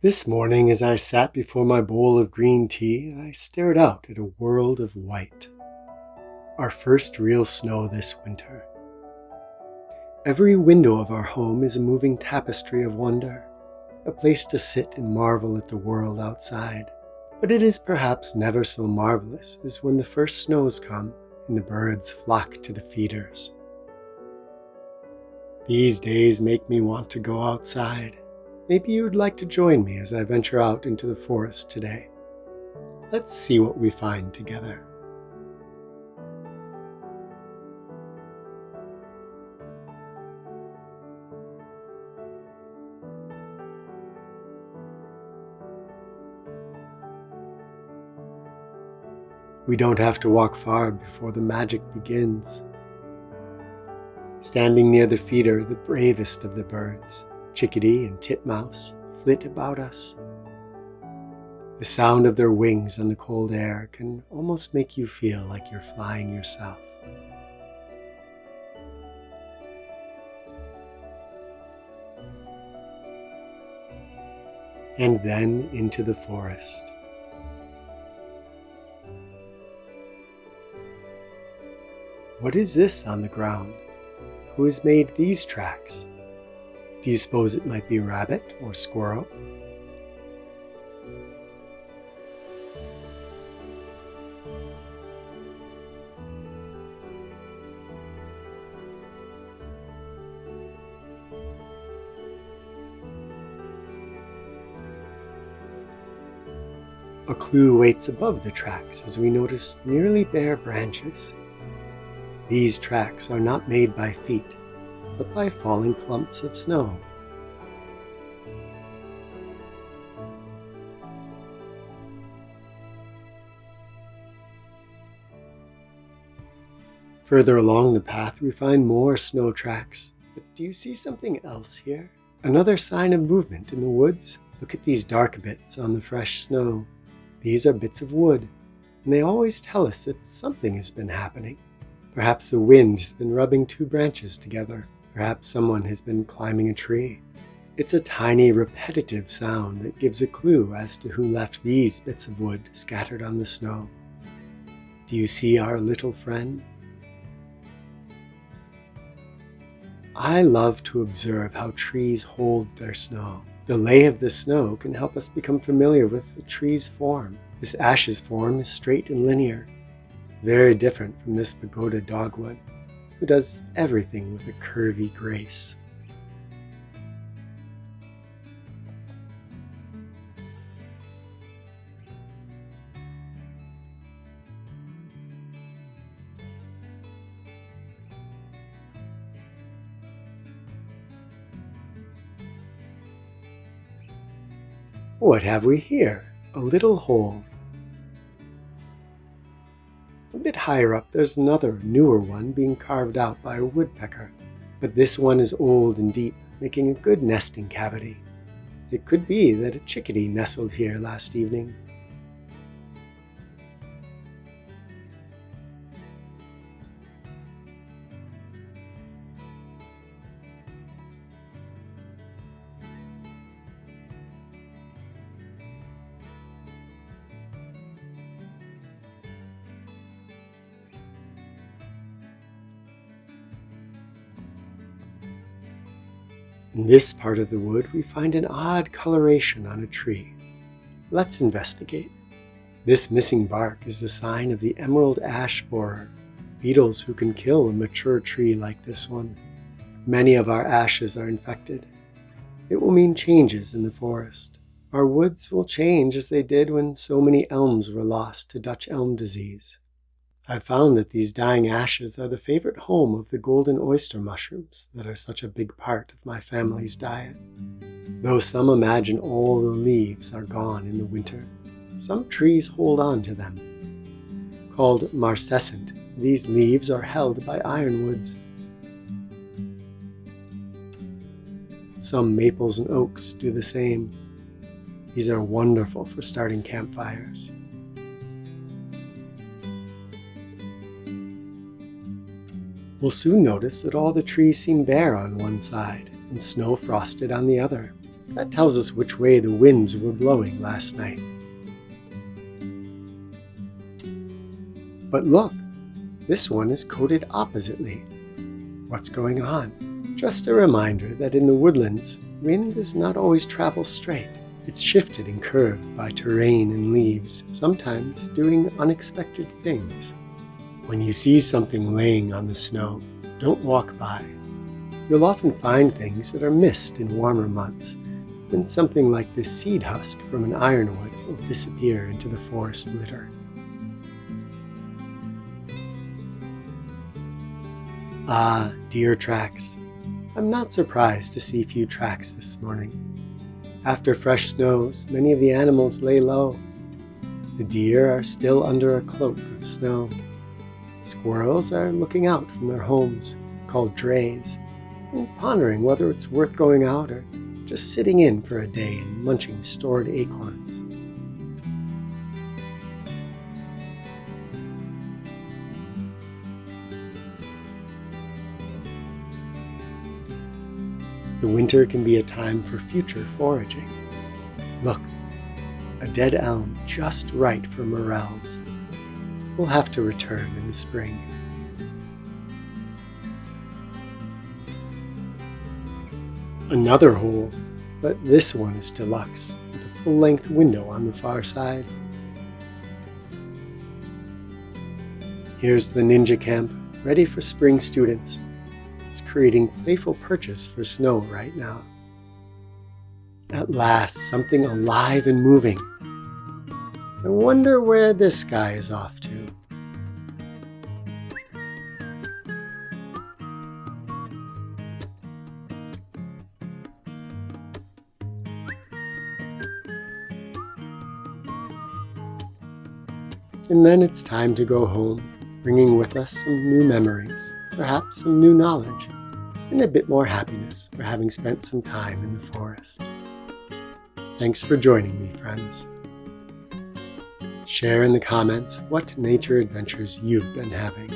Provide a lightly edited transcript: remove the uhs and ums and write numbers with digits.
This morning, as I sat before my bowl of green tea, I stared out at a world of white. Our first real snow this winter. Every window of our home is a moving tapestry of wonder, a place to sit and marvel at the world outside. But it is perhaps never so marvelous as when the first snows come and the birds flock to the feeders. These days make me want to go outside. Maybe you would like to join me as I venture out into the forest today. Let's see what we find together. We don't have to walk far before the magic begins. Standing near the feeder, the bravest of the birds, chickadee and titmouse, flit about us. The sound of their wings on the cold air can almost make you feel like you're flying yourself. And then into the forest. What is this on the ground? Who has made these tracks? Do you suppose it might be rabbit or squirrel? A clue waits above the tracks as we notice nearly bare branches. These tracks are not made by feet, but by falling clumps of snow. Further along the path we find more snow tracks. But do you see something else here? Another sign of movement in the woods? Look at these dark bits on the fresh snow. These are bits of wood, and they always tell us that something has been happening. Perhaps the wind has been rubbing two branches together. Perhaps someone has been climbing a tree. It's a tiny, repetitive sound that gives a clue as to who left these bits of wood scattered on the snow. Do you see our little friend? I love to observe how trees hold their snow. The lay of the snow can help us become familiar with the tree's form. This ash's form is straight and linear, very different from this pagoda dogwood, who does everything with a curvy grace. What have we here? A little hole. A bit higher up there's another, newer one being carved out by a woodpecker, but this one is old and deep, making a good nesting cavity. It could be that a chickadee nestled here last evening. In this part of the wood we find an odd coloration on a tree. Let's investigate. This missing bark is the sign of the emerald ash borer, beetles who can kill a mature tree like this one. Many of our ashes are infected. It will mean changes in the forest. Our woods will change as they did when so many elms were lost to Dutch elm disease. I've found that these dying ashes are the favorite home of the golden oyster mushrooms that are such a big part of my family's diet. Though some imagine all the leaves are gone in the winter, some trees hold on to them. Called marcescent, these leaves are held by ironwoods. Some maples and oaks do the same. These are wonderful for starting campfires. We'll soon notice that all the trees seem bare on one side and snow frosted on the other. That tells us which way the winds were blowing last night. But look, this one is coated oppositely. What's going on? Just a reminder that in the woodlands, wind does not always travel straight. It's shifted and curved by terrain and leaves, sometimes doing unexpected things. When you see something laying on the snow, don't walk by. You'll often find things that are missed in warmer months, then something like this seed husk from an ironwood will disappear into the forest litter. Ah, deer tracks. I'm not surprised to see few tracks this morning. After fresh snows, many of the animals lay low. The deer are still under a cloak of snow. Squirrels are looking out from their homes, called drays, and pondering whether it's worth going out or just sitting in for a day and munching stored acorns. The winter can be a time for future foraging. Look, a dead elm just right for morels. We'll have to return in the spring. Another hole, but this one is deluxe, with a full-length window on the far side. Here's the ninja camp, ready for spring students. It's creating playful perches for snow right now. At last, something alive and moving. I wonder where this guy is off to. And then it's time to go home, bringing with us some new memories, perhaps some new knowledge, and a bit more happiness for having spent some time in the forest. Thanks for joining me, friends. Share in the comments what nature adventures you've been having.